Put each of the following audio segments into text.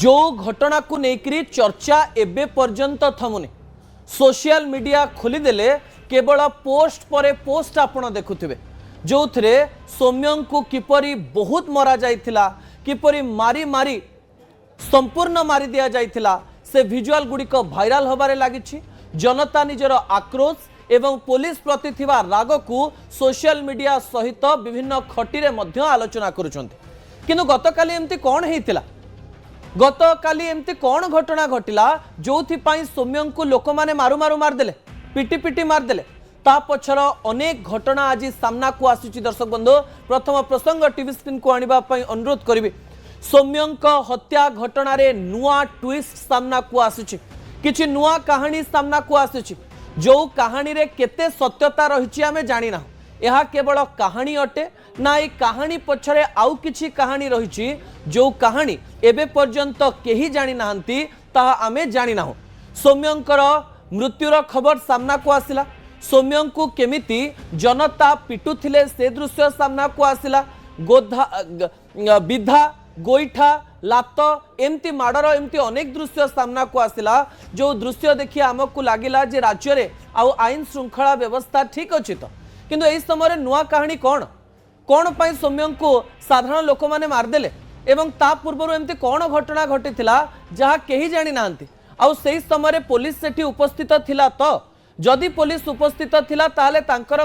जो घटना को लेकर चर्चा एबे पर्यंत थमुनी सोशल मीडिया खोलीदेले केवल पोस्ट पर पोस्ट आपण देखुथिबे जो थे सौम्य को किपरि बहुत मरा जाइथिला किपरि मारी मारी संपूर्ण मारी दिया जाइथिला से विजुअल गुड़िक भाइराल होबारे लागिछि। जनता निजर आक्रोश एवं पुलिस प्रति थिबा राग को सोशल मीडिया सहित विभिन्न खटिरे मध्य आलोचना करुछन्ति। किंतु गतकाली एमती कौन हेतिला गतकाली एमती कौन घटना घटिला जो सौम्य को लोक माने मारू मारू मारदेले पिटी पिटी मारदेले ता पछर अनेक घटना आज सामना को आसुची। दर्शक बंधु प्रथम प्रसंग टीवी स्क्रीन को आनिबा पई अनुरोध करिबे। सौम्यंक हत्या घटना रे नुआ ट्विस्ट सामना को आसुची किछि नुआ कहानी सामना को आसुची जो कहानी रे केते सत्यता रहिछि आमे जानि ना। यह केवल कहानी अटे ना ए कहानी पछरे आउ किछि कहानी रहिछि जो कहानी एबे पर्यंत केही जानि नाहंती ताहा आमे जानि ना। सौम्यंकर मृत्युर खबर सामना को आसिला। सौम्य को केमिति जनता पिटुथिले से दृश्य सामना को आसिला। गोधा विधा गोईठा लात एमती माडर एमती अनेक दृश्य सामना को आसिला जो दृश्य देखि आमको लागिला जे राज्य रे आउ आईन श्रृंखला व्यवस्था ठीक अछि तो किंतु एई समय नुआ कहानी कौन कौन पाई सौम्य को साधारण लोक माने मारदेले एवं ता पूर्व एमती कौन घटना घटिथिला जहा केही जानि नांती आउ सेही समय पुलिस सेठी उपस्थित थिला तो जदि पुलिस उपस्थित थिला ताले तांकर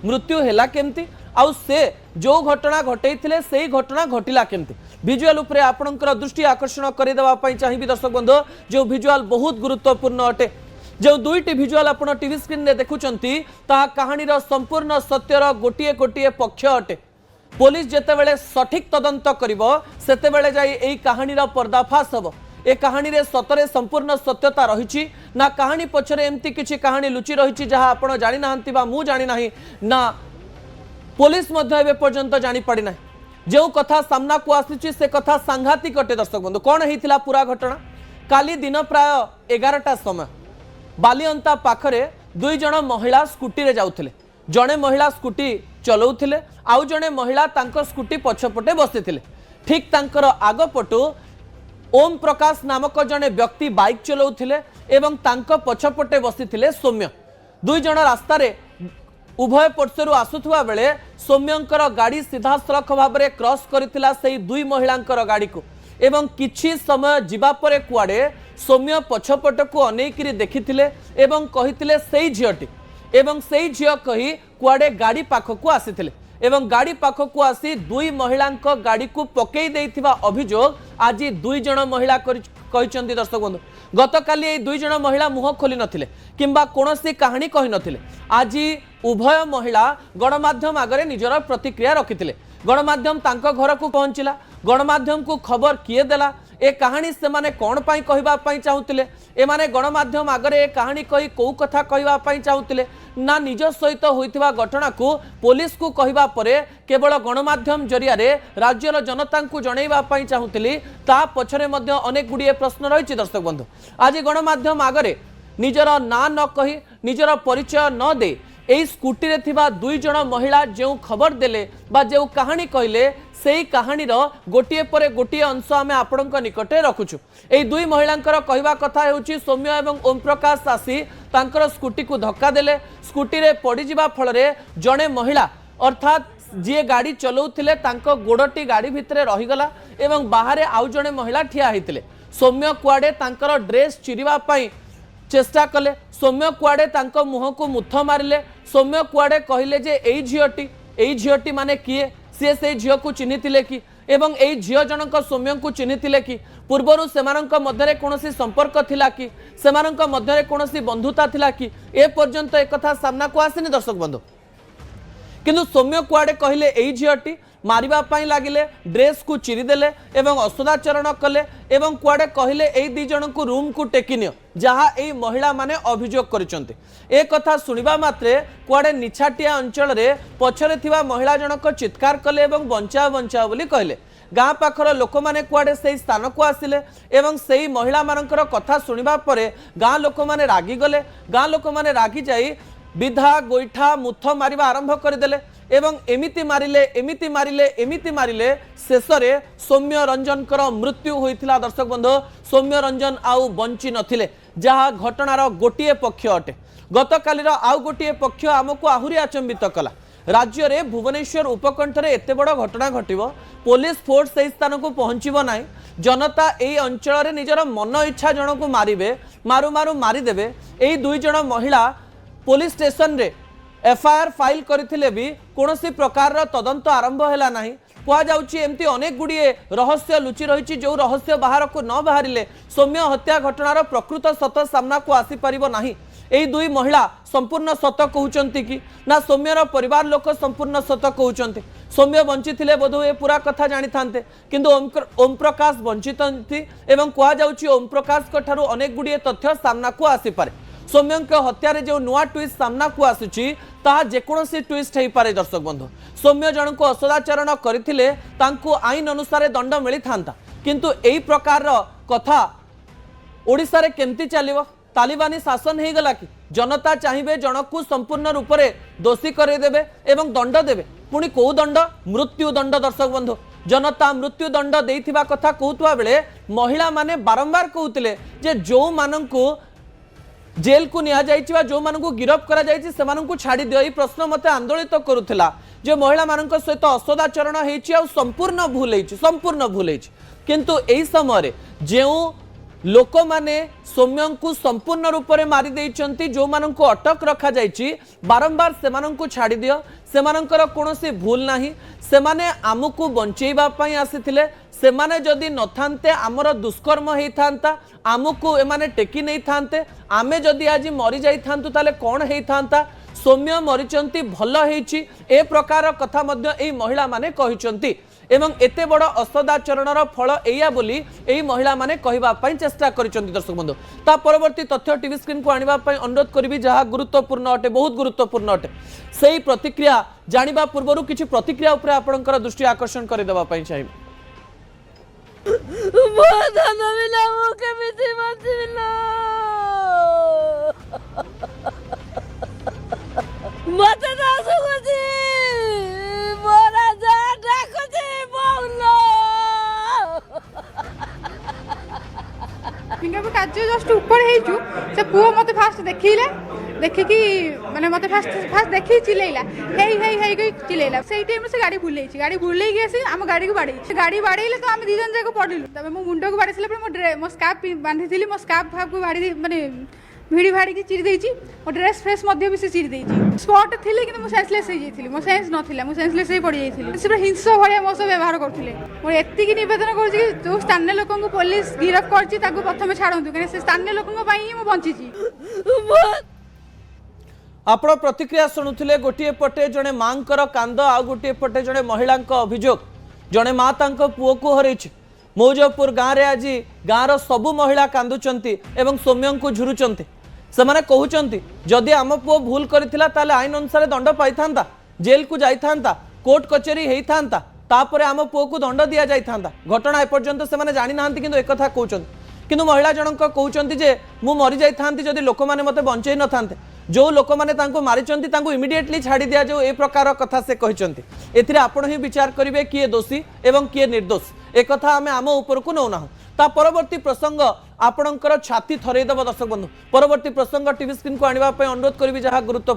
मृत्यु हैला केमती आउ से जो घटना घटैथिले सेही घटना घटिला केमती विजुअल उपरे आपणकर दृष्टि आकर्षण करदेवा चाहिए। दर्शक बंधु जो विजुअल बहुत गुरुत्वपूर्ण अटे जो दुईटी विजुअल आपण टीवी स्क्रीन रे देखुचंती ता कहानीर संपूर्ण सत्यर गोटिए गोटिए पक्ष अटे। पुलिस जेतेबेले सठिक तदंत करिवो सेतेबेले जाई एई कहानीर पर्दाफाश हबो। ए कहानी रे सतरे संपूर्ण सत्यता रहिछि ना कहानी पछरे एमती किछि कहानी लुचि रहिछि जहा आपण जानि नाहंती बा मु जानि नाही ना पुलिस मध्य एबे पर्यंत जानि पड़ि नाही। जो कथा सामना को आसी से कथा सांघातिक अटे। दर्शक बंधु कौन होता पूरा घटना काली दिन प्राय 11टा समय बालिअंता पाखरे दुई जन महिला स्कूटी रे जाउथिले। जड़े महिला स्कूटी चलाउथिले आउ जड़े महिला तांकर स्कूटी पछपटे बसिथिले। ठीक तांकर आगपटु ओम प्रकाश नामक जड़े व्यक्ति बाइक चलाउथिले एवं तांको पछपटे बसिथिले सौम्य। दुई जन रास्ता रे उभय पक्षर आसुवा बेले सौम्यंकर गाड़ी सीधा सड़क भाव में क्रॉस करथिला सेही दुई महिलांकर गाड़ी को एवं किछि समय जिबा परे कुआडे सौम्य पछपट को अनेकरी देखिथिले एवं कहिथिले सेही झियटी एवं सेही झिय कही कुआडे गाड़ी पाख को आसीथिले एवं गाड़ी पाख को आसी दुई महिलांक गाड़ी को पकई देइथिबा अभियोग आज दुई जन महिला कहिचंती। दर्शक बंधु गतकाली ए दुई जन महिला मुह खोली नथिले किंबा कोनोसी कहानी कहि नथिले। आज उभय महिला गणमाध्यम आगरे निजर प्रतिक्रिया रखिथिले। गणमाध्यम तांको घर को पहुंचला। गणमाध्यम को खबर किए देला ए कहानी से माने कोन पाई कहबा पाई चाहुतिले ए माने गणमाध्यम आगरे ए कहानी कहि को कथा कहबा पाई चाहुतिले ना निज सहित होइथिबा घटना को पुलिस को कहबा परे केवल गणमाध्यम जरिया रे राज्यर जनता को जणैबा पाई चाहुतिली ता पछरे मध्य अनेक गुडिए प्रश्न रहिछि। दर्शक बंधु आज गणमाध्यम आगरे निजर ना न कहि निजर परिचय न दे एई स्कूटी रे थिबा दुई जन महिला जो खबर देले बा जो कहानी कहले सेही कहानीर गोटिए परे गोटिए अंश आमे आपणक निकटे रखुछु। एई दुई महिलांकर कहवा कथा हेउची सौम्य एवं ओम प्रकाश आसी तांकर स्कूटी को धक्का देले। स्कूटी रे पड़ी जिबा फल रे जणे महिला अर्थात जी गाड़ी चलाउथिले तांको गोड़टी गाड़ी भितरे रहीगला एवं बाहर आउ जणे महिला ठिया हेतिले। सौम्य कुआडे तांकर ड्रेस चिरिबा पई चेष्टा कले। सौम्य कुआडे तांको मुह को मुथ मारिले। सौम्य कुआडे कहले जे एई झियटी माने किए सी से झील को चिन्हिथिले कि एवं एई झील जनक सौम्य को चिन्हिथिले कि पूर्वरु सेमानंक मध्यरे कोनोसी संपर्क थिला कि सेमानंक मध्यरे कोनोसी बंधुता थिला कि ए पर्यंत एक कथा सामना को आसिनी। दर्शक बंधु किंतु सौम्य कुआडे कहले एई झीलटी मारिबा पाई लागिले ड्रेस को चिरीदेले एवं असदाचरण कले एवं कुआडे कहले एई दी जन को रूम को टेकिनियो जहा एई महिला माने अभियोग करिसंते। ए कथा सुनिबा मात्रे कुआडे निछाटिया अंचल रे पछरे थिबा महिला जनक चित्कार कले एवं बंचाओ बंचाओ बोली कहले। गाँ पाखर लोक माने कुआडे सेही स्थान को आसिले एवं सेही महिला मानकर कथा सुनिबा परे गाँ लोक माने रागी गले। गाँ लोक माने रागी जाई विधा गोईठा मुथ मारिबा आरंभ करदेले एवं एमिति मारिले एमिति मारिले एमिति मारिले शेष में सौम्य रंजन मृत्यु होइथिला। दर्शक बंधु सौम्य रंजन आउ बंची नथिले जहा घटनार गोटे पक्ष अटे। गतकालीर आउ गोटे पक्ष आमको आहुरी आचंबित कला। राज्य में भुवनेश्वर उपकंठरे एते बड़ घटना घटिबो पुलिस फोर्स से स्थान को पहुंचबो नाही। जनता एई अंचल रे निजर मन इच्छा जन को मारिबे मारु मारु मारिदेबे। एई दुई जन महिला पुलिस स्टेशन रे एफआईआर फाइल करथिले भी कोनोसी प्रकार तदंत आरंभ हैला नाही। कुआ जाउची एमती अनेक गुड़िए रहस्य लुचि रही जो रहस्य बाहर को न बाहरिले सौम्य हत्या घटनार प्रकृत सत सामना को आसी परिबो नाही। एई दुई महिला संपूर्ण सत कहउचंती कि ना सौम्यर परिवार लोक संपूर्ण सत कहउचंती। सौम्य बंची थिले बोधो ए पूरा कथा जानी थांते किंतु ओम प्रकाश बंचितंती एवं कुआ जाउची ओम प्रकाश को ठारू अनेक गुड़िए तथ्य सामना को आसी पारे। सौम्य हत्यारे जो नुआ ट्विस्ट सामना को आसुची ताहा जेकोसी ट्विस्ट हो पारे। दर्शक बंधु सौम्य जन को असदाचरण करथिले तांकु आईन अनुसार दंड मिली थांता किंतु एई प्रकार कथा ओडिसा रे केमती चलिबो। तालिबानी शासन हो गला कि जनता चाहिए जनकू संपूर्ण रूप से दोषी करदेवे एवं दंड देवे पुणी कौ दंड मृत्यु दंड। दर्शक बंधु जनता मृत्यु दंड देइथिबा कथा कहउतबा बेले महिला माने बारंबार कहउतिले जे जो माननकू जेल को निया जाइछि वा जो माननकू गिरफ करा जाइछि सेमाननकू छाड़ी दियो। ई प्रश्न मते आंदोलित करुथिला जे महिला माननक सहित असदाचरण हेछि आ संपूर्ण भूल हेछि संपूर्ण भूल हेछि किंतु एई समय रे जेउ लोक माने सौम्य को संपूर्ण रूप से मारी देइचंती जो माननकू अटक रखा जाइछि बारंबार सेमाननकू छाड़ी दियो सेमाननकर कोनोसी भूल नाही। सेमाने आमको बंचेइबा पई आसीथिले सेमाने जदि नथान्ते आमर दुष्कर्म हेई थांता आमको एमाने टेकी नहीं थांते आमे जदि आज मरी जाई थांतु ताले कोन हेई थांता। सौम्य मरिचंती भल हेइछि ए प्रकार कथा मध्य एई महिला माने कहिचंती एवं एते बड़ असदाचरणर फल एया बोली एई महिला माने कहिबा पई चेष्टा करिसंती। दर्शक बंधु ता परवर्ती तथ्य टीवी स्क्रीन को आनिबा पई अनुरोध करबी जहा गुरुत्वपूर्ण अटे बहुत गुरुत्वपूर्ण अटे। सेही प्रतिक्रिया जानिबा पूर्वरु किछि प्रतिक्रिया उपरे आपनकर दृष्टि आकर्षण करि देबा पई चाहिबी। फिंगर कार्य जस्ट ऊपर हेजु से पुओ मते फास्ट देखिले देखिकी माने मते फास्ट देखि चिलेइला हेई हेई हेई कोई चिलेइला सेई टाइम से गाड़ी बुलेई गेसी हम गाड़ी को गाड़ी बाड़ेले तो हम दी जन जाको पडिलु तबे मो मुंडो को बाड़ेसले पर मो स्कार्फ बांधी थिली मो स्कार्फ भाब को बाड़ी माने भिड़ी भाड़ी की चिरी देइची मो ड्रेस फ्रेश मध्य भी से चिरी देइची स्पॉट थिले कि मो सेंसलेस हे जेथिली मो सेंस नथिला मो सेंसलेस हे पड़ी जाइथिली से हिंसा भलिया मो सब व्यवहार करथिले मो एत्ती की निवेदन करछि कि जो स्थानीय लोकन को पुलिस गिरफ्त करछि ताको प्रथमे छाडंतु कि से स्थानीय लोकन को पई मो बंचिछि। आपण प्रतिक्रिया शुणुले गोटे पटे जड़े मांकर कांद आ गोटे पटे जड़े महिला अभियोग जड़े माँ पुओ को हरई मौजपुर गाँव में आज गाँव सबू महिला कांदुचंती एवं सौम्य को झुरुचंती सेमाने कहउचंती जदि आम पुओ भूल करथिला ताले आईन अनुसार दंड पाई थांता जेल को जाई थांता कोर्ट कचेरी हेई थांता तापरे आम पुओ को दंड दिया जाई थांता। घटना एपर्यंत सेमाने जानि नांती किंतु एक कथा कहउचंती किंतु महिला जनक कहउचंती जे मु मरि जाई थांती जदि लोक माने मते बंचेई न थांते जो लोक माने तांको मारिचंती तांको इमिडिएटली छाड़ी दिया जो ए प्रकार कथा से कहिचंती। एथिरे आपण ही विचार करिवे किए दोषी एवं किए निर्दोष ए कथा आमे आम ऊपर को नौ ना ता परवर्ती प्रसंग आपणकर छाती थरई दब। दर्शक बंधु परवर्ती प्रसंग टीवी स्क्रीन को आनिबा पई अनुरोध करिवि जहा गुरुत्व